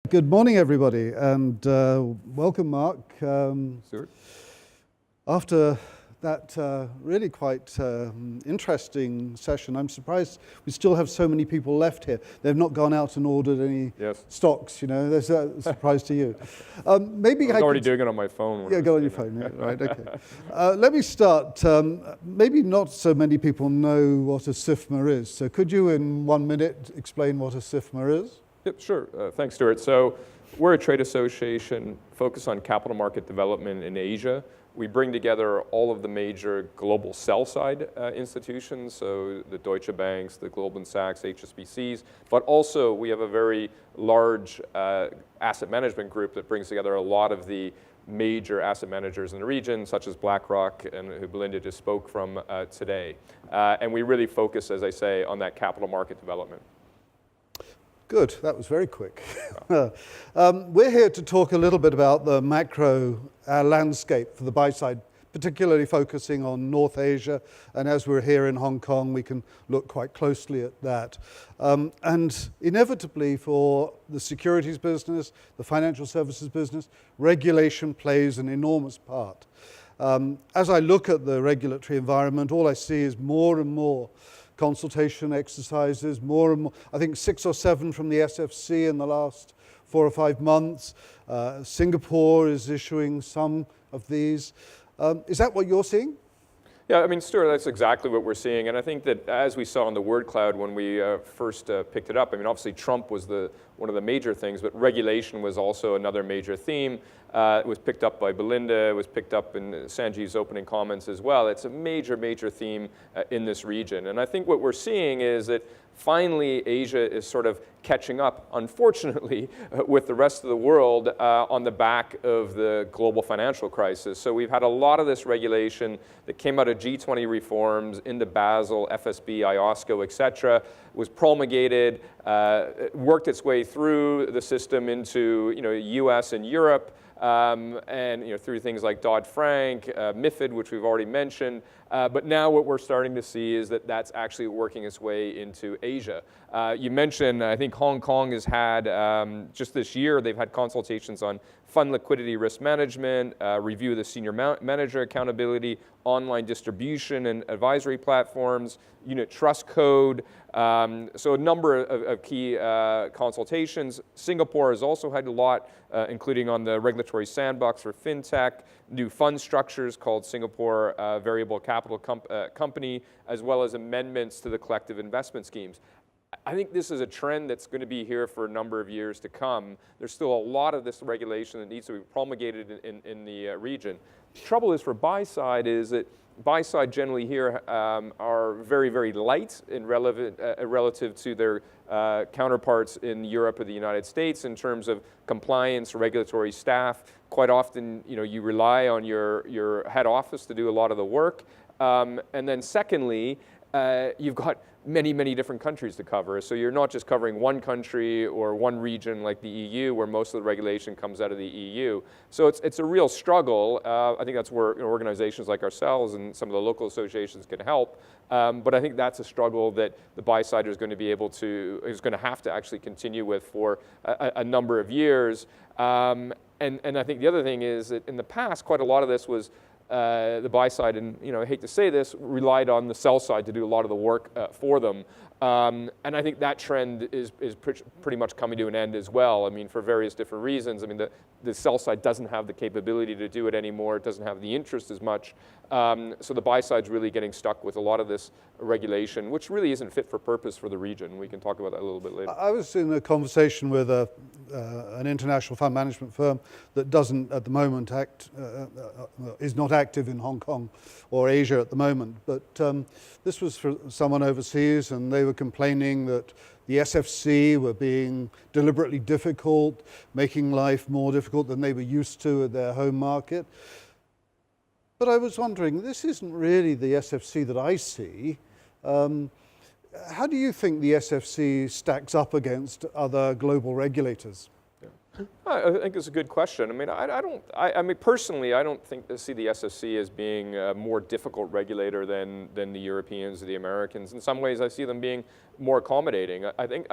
Good morning, everybody, and welcome, Mark. Stewart? After that really quite interesting session, I'm surprised we still have so many people left here. They've not gone out and ordered any stocks, you know. There's a surprise to you. Maybe I was already doing it on my phone. Yeah, go on your phone, yeah, right, okay. Let me start. Maybe not so many people know what a ASIFMA is. So could you, in 1 minute, explain what a ASIFMA is? Yep, sure. Thanks, Stuart. So we're a trade association focused on capital market development in Asia. We bring together all of the major global sell-side institutions, so the Deutsche Banks, the Goldman Sachs, HSBCs, but also we have a very large asset management group that brings together a lot of the major asset managers in the region, such as BlackRock, and who Belinda just spoke from today. And we really focus, as I say, on that capital market development. Good, that was very quick. We're here to talk a little bit about the macro landscape for the buy side, particularly focusing on North Asia. And as we're here in Hong Kong, we can look quite closely at that. And inevitably for the securities business, the financial services business, regulation plays an enormous part. As I look at the regulatory environment, all I see is more and more consultation exercises, more and more, I think 6 or 7 from the SFC in the last 4 or 5 months. Singapore is issuing some of these. Is that what you're seeing? Yeah, I mean, Stuart, that's exactly what we're seeing. And I think that as we saw in the word cloud when we first picked it up, I mean, obviously Trump was one of the major things, but regulation was also another major theme. It was picked up by Belinda, it was picked up in Sanjeev's opening comments as well. It's a major, major theme in this region. And I think what we're seeing is that finally Asia is sort of catching up, unfortunately, with the rest of the world on the back of the global financial crisis. So we've had a lot of this regulation that came out of G20 reforms into Basel, FSB, IOSCO, et cetera, was promulgated, worked its way through the system into US and Europe, and through things like Dodd-Frank, MiFID, which we've already mentioned. But now what we're starting to see is that that's actually working its way into Asia. You mentioned, I think Hong Kong has had, just this year, they've had consultations on fund liquidity risk management, review of the senior manager accountability, online distribution and advisory platforms, unit trust code. So a number of key consultations. Singapore has also had a lot, including on the regulatory sandbox for fintech, new fund structures called Singapore Variable Capital Company, as well as amendments to the collective investment schemes. I think this is a trend that's going to be here for a number of years to come. There's still a lot of this regulation that needs to be promulgated in the region. The trouble is for buy side is that buy side generally here are very, very light in relative to their counterparts in Europe or the United States in terms of compliance, regulatory staff. Quite often, you rely on your head office to do a lot of the work. And then secondly, you've got many, many different countries to cover. So you're not just covering one country or one region like the EU, where most of the regulation comes out of the EU. So it's a real struggle. I think that's where organizations like ourselves and some of the local associations can help. But I think that's a struggle that the buy side is going to have to actually continue with for a number of years. And I think the other thing is that in the past, quite a lot of this was the buy side, and I hate to say this, relied on the sell side to do a lot of the work for them. And I think that trend is pretty much coming to an end as well. I mean, for various different reasons. I mean, the sell side doesn't have the capability to do it anymore. It doesn't have the interest as much. So the buy side's really getting stuck with a lot of this regulation, which really isn't fit for purpose for the region. We can talk about that a little bit later. I was in a conversation with an international fund management firm that doesn't at the moment is not active in Hong Kong or Asia at the moment. But this was for someone overseas, and they were complaining that the SFC were being deliberately difficult, making life more difficult than they were used to at their home market. But I was wondering, this isn't really the SFC that I see. How do you think the SFC stacks up against other global regulators? I think it's a good question. I mean, I mean, personally, I don't see the SFC as being a more difficult regulator than the Europeans or the Americans. In some ways, I see them being more accommodating. I think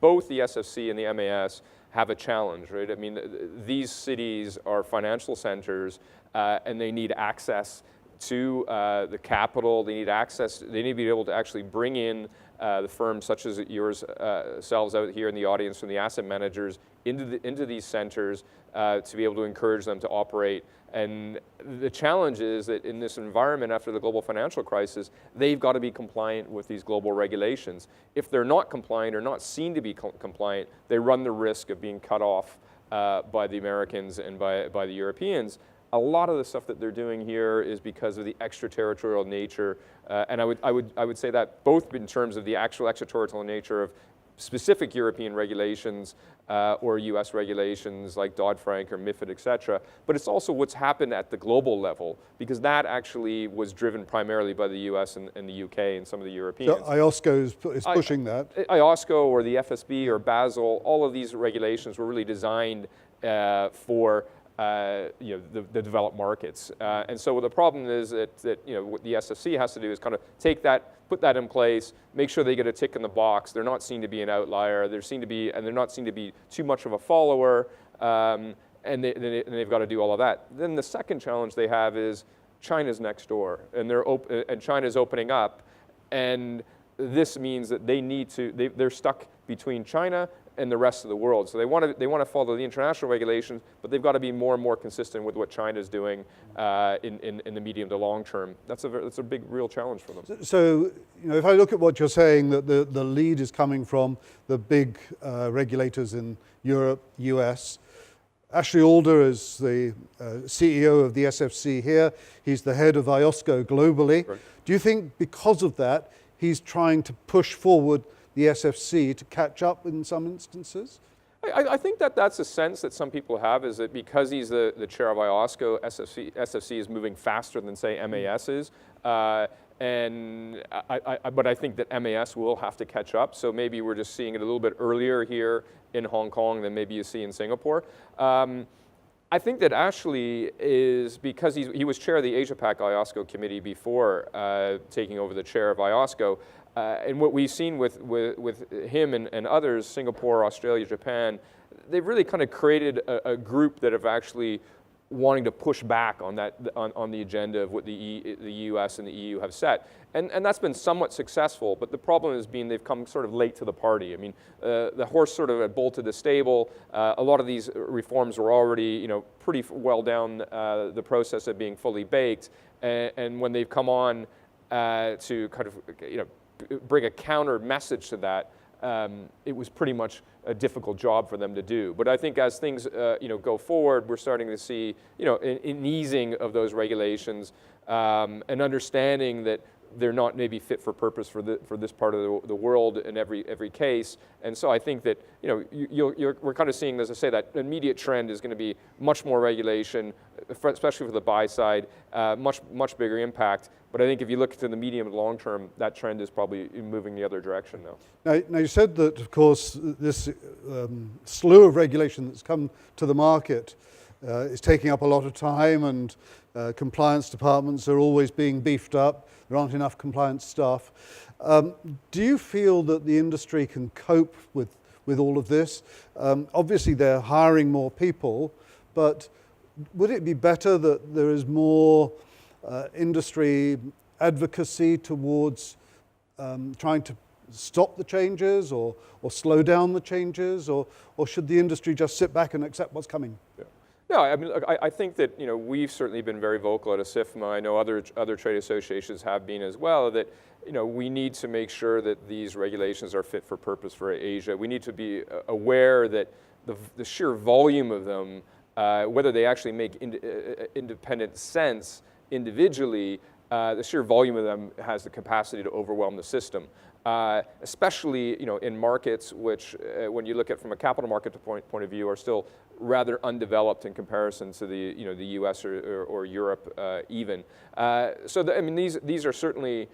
both the SFC and the MAS have a challenge, right? I mean, these cities are financial centers, and they need access to the capital. They need access. They need to be able to actually bring in the firms such as yourselves out here in the audience from the asset managers into these centers to be able to encourage them to operate. And the challenge is that in this environment after the global financial crisis, they've got to be compliant with these global regulations. If they're not compliant or not seen to be compliant, they run the risk of being cut off by the Americans and by the Europeans. A lot of the stuff that they're doing here is because of the extraterritorial nature, and I would say that both in terms of the actual extraterritorial nature of specific European regulations or U.S. regulations like Dodd-Frank or MiFID, et cetera, but it's also what's happened at the global level, because that actually was driven primarily by the U.S. and the U.K. and some of the Europeans. So IOSCO is pushing that. IOSCO or the FSB or Basel, all of these regulations were really designed for the developed markets. And so the problem is that what the SFC has to do is kind of take that, put that in place, make sure they get a tick in the box. They're not seen to be an outlier. They're not seen to be too much of a follower, and they've got to do all of that. Then the second challenge they have is China's next door, and China's opening up, and this means that they're stuck between China and the rest of the world. So they want to follow the international regulations, but they've got to be more and more consistent with what China's doing in the medium to long term. That's a big, real challenge for them. So if I look at what you're saying, that the lead is coming from the big regulators in Europe, US. Ashley Alder is the CEO of the SFC here. He's the head of IOSCO globally. Right. Do you think because of that, he's trying to push forward the SFC to catch up in some instances? I think that's a sense that some people have, is that because he's the chair of IOSCO, SFC is moving faster than, say, MAS is. But I think that MAS will have to catch up. So maybe we're just seeing it a little bit earlier here in Hong Kong than maybe you see in Singapore. I think that Ashley is, because he was chair of the Asia-Pac IOSCO committee before taking over the chair of IOSCO, and what we've seen with him and others, Singapore, Australia, Japan, they've really kind of created a group that have actually wanting to push back on that on the agenda of what the U.S. and the EU have set, and that's been somewhat successful. But the problem has been they've come sort of late to the party. I mean, the horse sort of had bolted the stable. A lot of these reforms were already pretty well down the process of being fully baked, and when they've come on to kind of bring a counter message to that, it was pretty much a difficult job for them to do. But I think as things go forward, we're starting to see an easing of those regulations, and understanding that they're not maybe fit for purpose for this part of the world in every case. And so I think that we're kind of seeing, as I say, that immediate trend is going to be much more regulation, especially for the buy side, much bigger impact. But I think if you look to the medium and long term, that trend is probably moving the other direction now. Now you said that, of course, this slew of regulation that's come to the market is taking up a lot of time, and compliance departments are always being beefed up. There aren't enough compliance staff. Do you feel that the industry can cope with all of this? Obviously, they're hiring more people, but would it be better that there is more industry advocacy towards trying to stop the changes or slow down the changes, or should the industry just sit back and accept what's coming? Yeah. No, I mean, look, I think that we've certainly been very vocal at ASIFMA. I know other trade associations have been as well. That we need to make sure that these regulations are fit for purpose for Asia. We need to be aware that the sheer volume of them, whether they actually make independent sense individually, the sheer volume of them has the capacity to overwhelm the system. Especially in markets which, when you look at from a capital market point of view, are still rather undeveloped in comparison to the U.S. or Europe even. I mean, these are certainly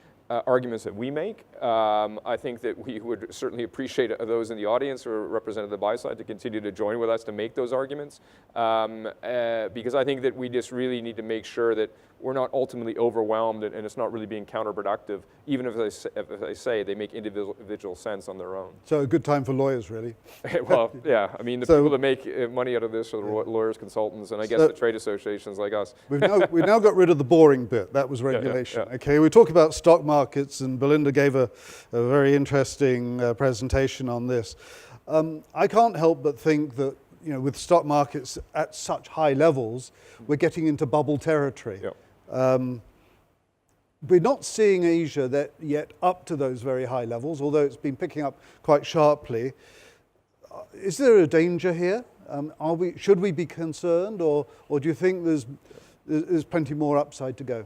arguments that we make. I think that we would certainly appreciate those in the audience who are represented the buy side to continue to join with us to make those arguments, because I think that we just really need to make sure that we're not ultimately overwhelmed and it's not really being counterproductive, even if they say they make individual sense on their own. So a good time for lawyers, really. Well, yeah. I mean, the people that make money out of this are the lawyers, consultants, and I guess the trade associations like us. We've now got rid of the boring bit. That was regulation. Yeah. Okay, we talk about stock markets, and Belinda gave a very interesting presentation on this. I can't help but think that, you know, with stock markets at such high levels, we're getting into bubble territory. Yeah. We're not seeing Asia yet up to those very high levels, although it's been picking up quite sharply. Is there a danger here? Should we be concerned, or do you think there's plenty more upside to go?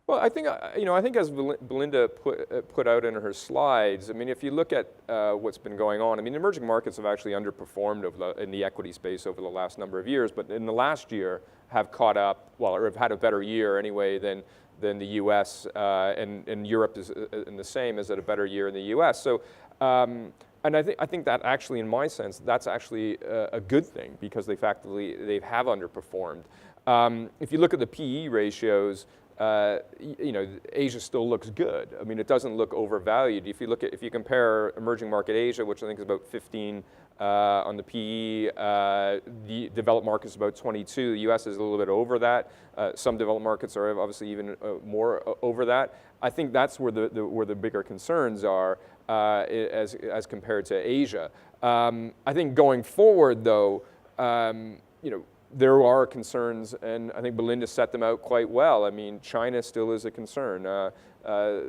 Well, I think as Belinda put out in her slides, I mean, if you look at what's been going on, I mean, emerging markets have actually underperformed in the equity space over the last number of years, but in the last year have caught up, well, or have had a better year anyway than the U.S. And Europe is in the same, as at a better year in the U.S. So, and I think that actually, in my sense, that's actually a good thing, because they have underperformed. If you look at the PE ratios, you know, Asia still looks good. I mean, it doesn't look overvalued. If you compare emerging market Asia, which I think is about 15 on the PE, the developed markets about 22. The U.S. is a little bit over that. Some developed markets are obviously even more over that. I think that's where the bigger concerns are as compared to Asia. I think going forward, though, you know, there are concerns, and I think Belinda set them out quite well. I mean, China still is a concern.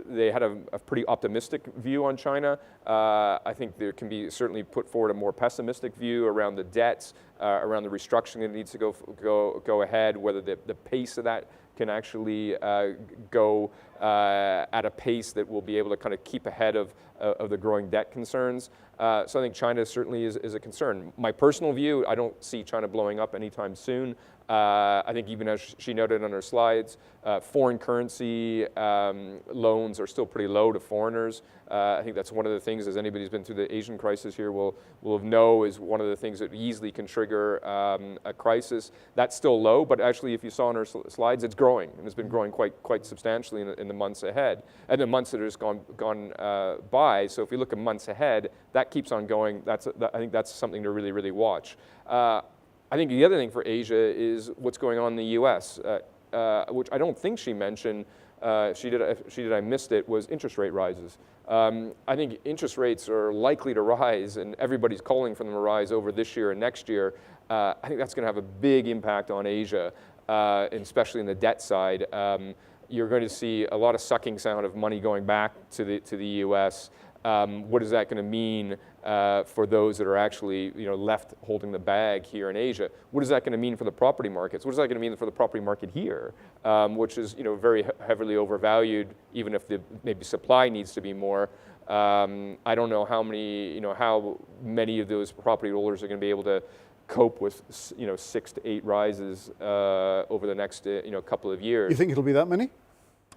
They had a pretty optimistic view on China. I think there can be certainly put forward a more pessimistic view around the debts, around the restructuring that needs to go ahead, whether the pace of that can actually go at a pace that will be able to kind of keep ahead of the growing debt concerns. So I think China certainly is a concern. My personal view, I don't see China blowing up anytime soon. I think even as she noted on her slides, foreign currency loans are still pretty low to foreigners. I think that's one of the things, as anybody who's been through the Asian crisis here will know, is one of the things that easily can trigger a crisis. That's still low, but actually, if you saw on her slides, it's growing, and it's been growing quite substantially in the months ahead, and the months that have just gone by. So if you look at months ahead, that keeps on going. I think that's something to really watch. I think the other thing for Asia is what's going on in the U.S., which I don't think she mentioned. She did. I missed it. Was interest rate rises. I think interest rates are likely to rise, and everybody's calling for them to rise over this year and next year. I think that's going to have a big impact on Asia, and especially in the debt side. You're going to see a lot of sucking sound of money going back to the U.S. What is that going to mean for those that are actually, you know, left holding the bag here in Asia? What is that going to mean for the property markets? What is that going to mean for the property market here, which is, you know, very heavily overvalued, even if maybe supply needs to be more. I don't know how many of those property holders are going to be able to cope with, you know, 6 to 8 rises over the next couple of years. You think it'll be that many?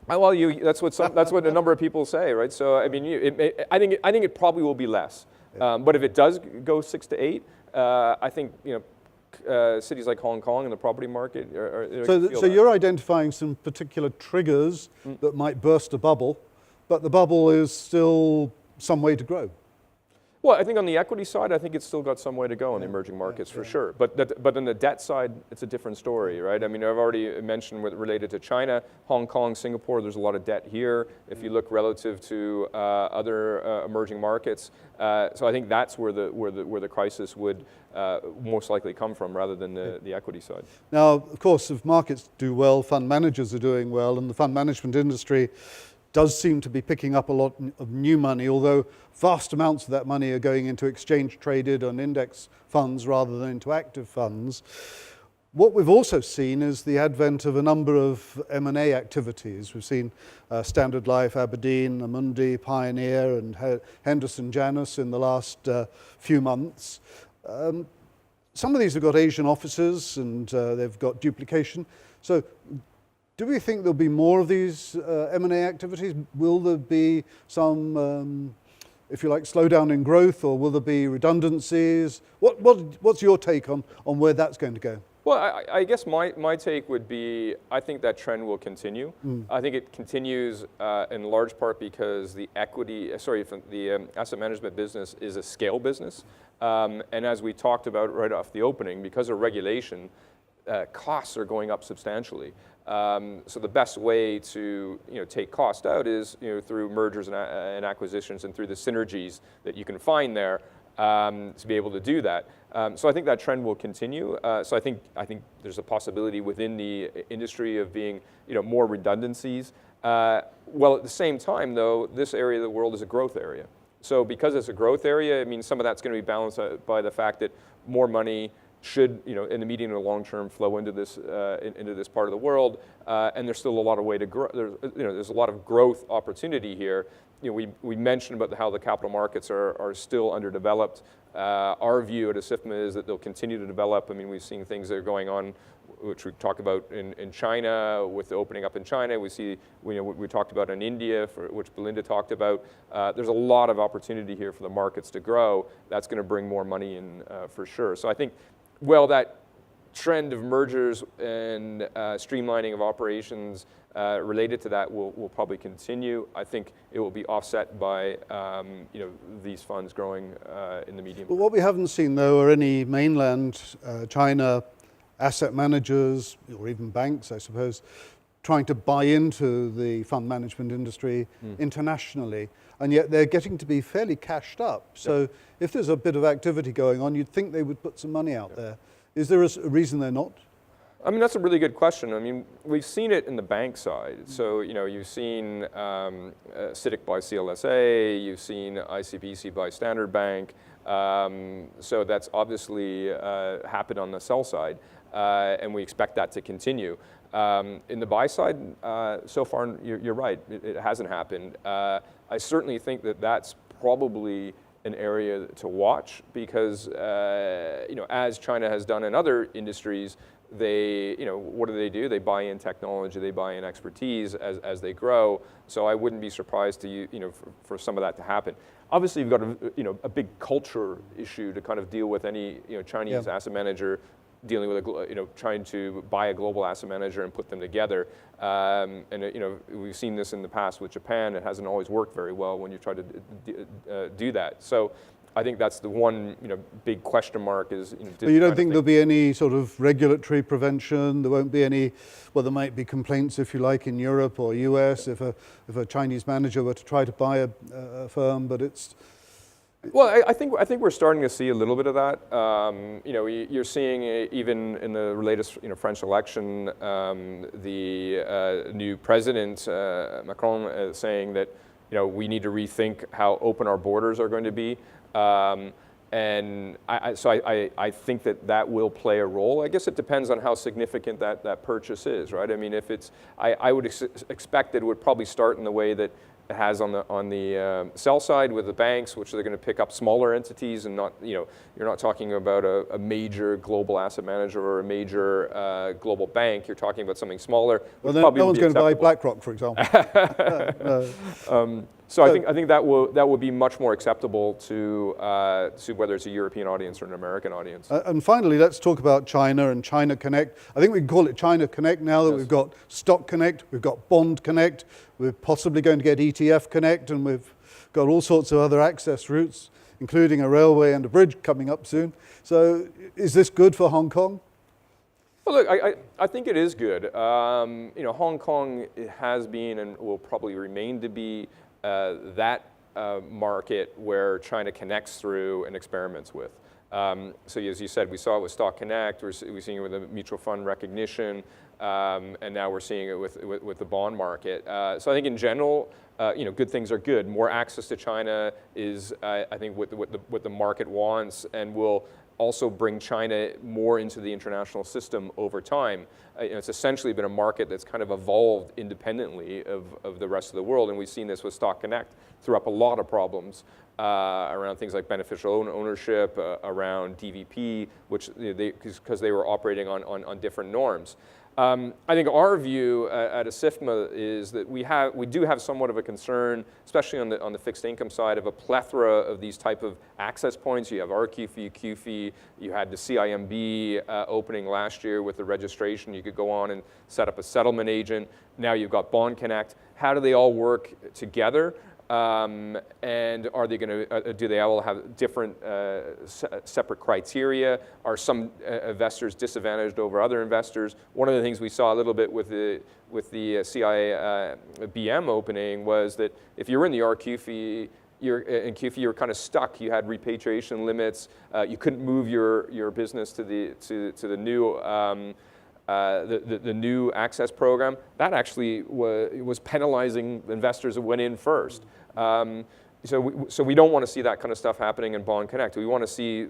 Well, that's what a number of people say, right? So I mean, I think it probably will be less. But if it does go 6 to 8, I think, you know, cities like Hong Kong and the property market So you're identifying some particular triggers that might burst a bubble, but the bubble is still some way to grow. Well, I think on the equity side, I think it's still got some way to go in the emerging markets for sure. But on the debt side, it's a different story, right? I mean, I've already mentioned related to China, Hong Kong, Singapore. There's a lot of debt here. If you look relative to other emerging markets, so I think that's where the crisis would most likely come from, rather than the equity side. Now, of course, if markets do well, fund managers are doing well, and the fund management industry does seem to be picking up a lot of new money, although vast amounts of that money are going into exchange-traded and index funds rather than into active funds. What we've also seen is the advent of a number of M&A activities. We've seen Standard Life, Aberdeen, Amundi, Pioneer, and Henderson Janus in the last few months. Some of these have got Asian offices, and they've got duplication. So Do we think there'll be more of these M&A activities? Will there be some, if you like, slowdown in growth, or will there be redundancies? What's your take on where that's going to go? Well, I guess my take would be, I think that trend will continue. I think it continues in large part because the asset management business is a scale business. And as we talked about right off the opening, because of regulation, costs are going up substantially. So the best way to take cost out is through mergers and acquisitions and through the synergies that you can find there to be able to do that. So I think that trend will continue. So I think there's a possibility within the industry of being more redundancies. Well, at the same time, though, this area of the world is a growth area. So because it's a growth area, it means some of that's going to be balanced by the fact that more money should, in the medium and long term, flow into this part of the world, and there's still a lot of way to grow. There's a lot of growth opportunity here. We mentioned about how the capital markets are still underdeveloped. Our view at ASIFMA is that they'll continue to develop. I mean, we've seen things that are going on, which we talk about in China with the opening up in China. We talked about in India, which Belinda talked about. There's a lot of opportunity here for the markets to grow. That's going to bring more money in for sure. So I think, well, that trend of mergers and streamlining of operations related to that will probably continue. I think it will be offset by these funds growing in the medium. But what we haven't seen, though, are any mainland China asset managers or even banks, I suppose, trying to buy into the fund management industry internationally, and yet they're getting to be fairly cashed up. So if there's a bit of activity going on, you'd think they would put some money out there. Is there a reason they're not? I mean, that's a really good question. I mean, we've seen it in the bank side. So, you've seen CITIC by CLSA, you've seen ICBC by Standard Bank. So that's obviously happened on the sell side, and we expect that to continue. In the buy side, so far, you're right, it hasn't happened. I certainly think that that's probably an area to watch because, as China has done in other industries, they, what do? They buy in technology, they buy in expertise as they grow. So I wouldn't be surprised to, for some of that to happen. Obviously, you've got a big culture issue to kind of deal with any, Chinese asset manager dealing with trying to buy a global asset manager and put them together. And we've seen this in the past with Japan. It hasn't always worked very well when you try to do that. So I think that's the one big question mark is. But you don't think there'll be any sort of regulatory prevention? There won't be any. Well, there might be complaints, if you like, in Europe or US if a Chinese manager were to try to buy a firm, but it's. Well, I think we're starting to see a little bit of that. You're seeing even in the latest French election, the new president Macron saying that we need to rethink how open our borders are going to be, and I think that will play a role. I guess it depends on how significant that purchase is, right? I mean, if it's, I would expect that it would probably start in the way that it has on the sell side with the banks, which they're going to pick up smaller entities and not, you're not talking about a major global asset manager or a major global bank. You're talking about something smaller. Well, no one's going to buy BlackRock, for example. So I think that will be much more acceptable to whether it's a European audience or an American audience. And finally, let's talk about China and China Connect. I think we can call it China Connect now that we've got Stock Connect, we've got Bond Connect, we're possibly going to get ETF Connect, and we've got all sorts of other access routes, including a railway and a bridge coming up soon. So is this good for Hong Kong? Well, look, I think it is good. Hong Kong has been and will probably remain to be that market where China connects through and experiments with. So as you said, we saw it with Stock Connect, we're seeing it with the mutual fund recognition, and now we're seeing it with the bond market. So I think in general, good things are good. More access to China is, I think, what the market wants, and will also bring China more into the international system over time. It's essentially been a market that's kind of evolved independently of the rest of the world, and we've seen this with Stock Connect, threw up a lot of problems around things like beneficial ownership, around DVP, which because they were operating on different norms. I think our view at ASIFMA is that we do have somewhat of a concern, especially on the fixed income side, of a plethora of these type of access points. You have RQFI, QFI, you had the CIMB opening last year with the registration. You could go on and set up a settlement agent. Now you've got Bond Connect. How do they all work together? And are they going to? Do they all have different separate criteria? Are some investors disadvantaged over other investors? One of the things we saw a little bit with the CIBM opening was that if you were in the RQFI, in QFI, you were kind of stuck. You had repatriation limits. You couldn't move your business to the new. The new access program, that actually was penalizing investors that went in first. So we don't want to see that kind of stuff happening in Bond Connect. We want to see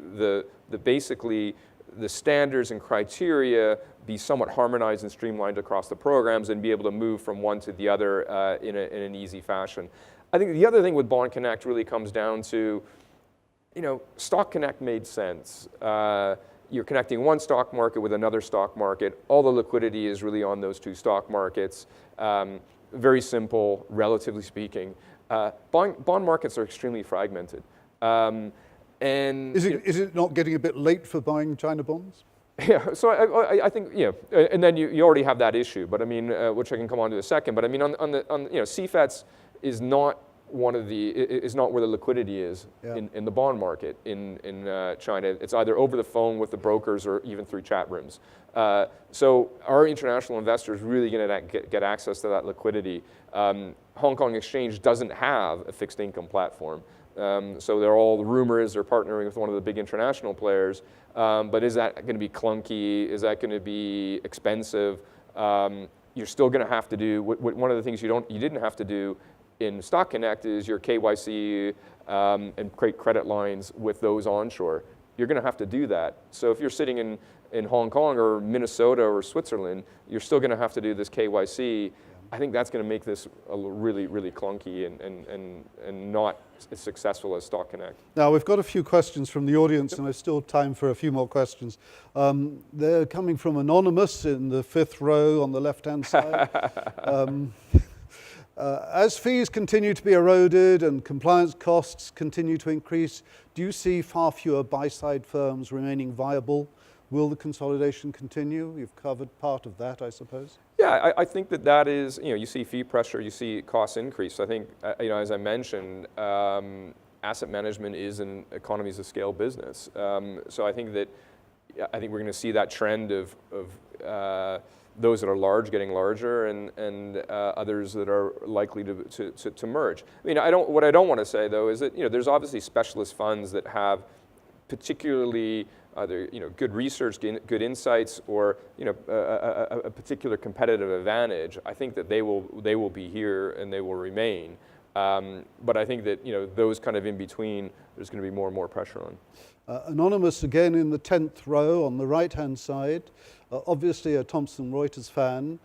basically the standards and criteria be somewhat harmonized and streamlined across the programs and be able to move from one to the other in an easy fashion. I think the other thing with Bond Connect really comes down to, Stock Connect made sense. You're connecting one stock market with another stock market. All the liquidity is really on those two stock markets. Very simple, relatively speaking. Bond markets are extremely fragmented. And is it not getting a bit late for buying China bonds? Yeah, so I think, and then you already have that issue, but I mean, which I can come on to in a second. But I mean, CFETS is not is not where the liquidity is in the bond market in China. It's either over the phone with the brokers or even through chat rooms. So our international investors really going to get access to that liquidity. Hong Kong Exchange doesn't have a fixed income platform. So the rumor is they're partnering with one of the big international players. But is that going to be clunky? Is that going to be expensive? You're still going to have to do one of the things you didn't have to do in Stock Connect is your KYC and create credit lines with those onshore. You're going to have to do that. So if you're sitting in Hong Kong or Minnesota or Switzerland, you're still going to have to do this KYC. I think that's going to make this really, really clunky and not as successful as Stock Connect. Now, we've got a few questions from the audience, and there's still time for a few more questions. They're coming from Anonymous in the fifth row on the left-hand side. As fees continue to be eroded and compliance costs continue to increase, do you see far fewer buy-side firms remaining viable? Will the consolidation continue? You've covered part of that, I suppose. Yeah, I think that is, you see fee pressure, you see cost increase. I think, as I mentioned, asset management is an economies of scale business. So I think we're going to see that trend of those that are large getting larger and others that are likely to merge. I mean, what I don't want to say though is that there's obviously specialist funds that have particularly either good research, good insights, or a particular competitive advantage. I think that they will be here and they will remain. But I think that those kind of in between, there's going to be more and more pressure on. Anonymous again in the 10th row on the right-hand side. Obviously a Thomson Reuters fan.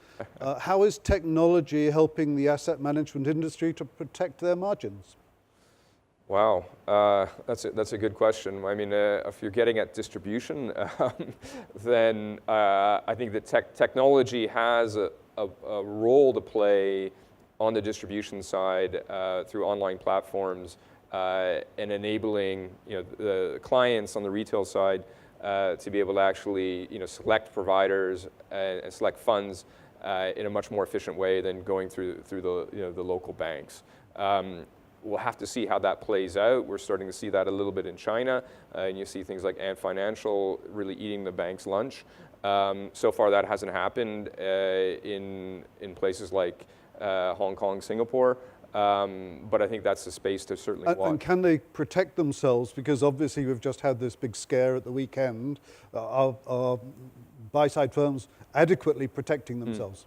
How is technology helping the asset management industry to protect their margins? Wow, that's a good question. I mean, if you're getting at distribution, then I think that technology has a role to play on the distribution side through online platforms and enabling the clients on the retail side to be able to actually select providers and select funds in a much more efficient way than going through the local banks. We'll have to see how that plays out. We're starting to see that a little bit in China, and you see things like Ant Financial really eating the bank's lunch. So far, that hasn't happened in places like Hong Kong, Singapore, but I think that's the space to certainly watch. And can they protect themselves? Because obviously we've just had this big scare at the weekend. Are buy-side firms adequately protecting themselves?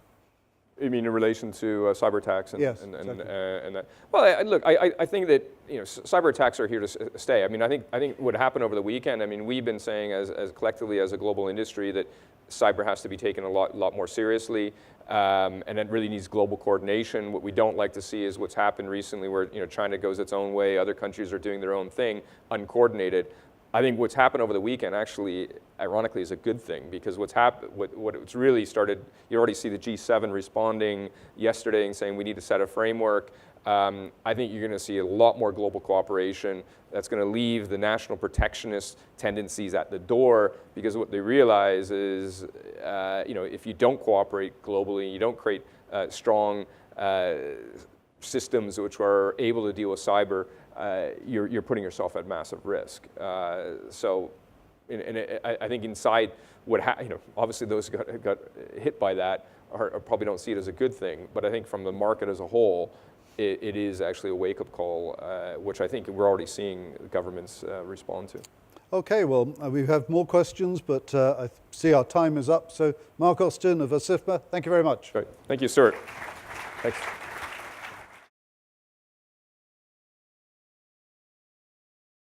You mean in relation to cyber attacks and, yes, and exactly. that? Well, look, I think that cyber attacks are here to stay. I mean, I think what happened over the weekend. I mean, we've been saying as collectively as a global industry that cyber has to be taken a lot more seriously, and it really needs global coordination. What we don't like to see is what's happened recently, where China goes its own way, other countries are doing their own thing, uncoordinated. I think what's happened over the weekend actually, ironically, is a good thing, because what's really started, you already see the G7 responding yesterday and saying we need to set a framework. I think you're going to see a lot more global cooperation that's going to leave the national protectionist tendencies at the door, because what they realize is, if you don't cooperate globally, you don't create strong systems which are able to deal with cyber, you're putting yourself at massive risk. I think inside obviously those who got hit by that probably don't see it as a good thing, but I think from the market as a whole, it is actually a wake-up call, which I think we're already seeing governments respond to. Okay, well, we have more questions, but I see our time is up. So Mark Austen of ASIFMA, thank you very much. Great. Thank you, Stewart. Thanks.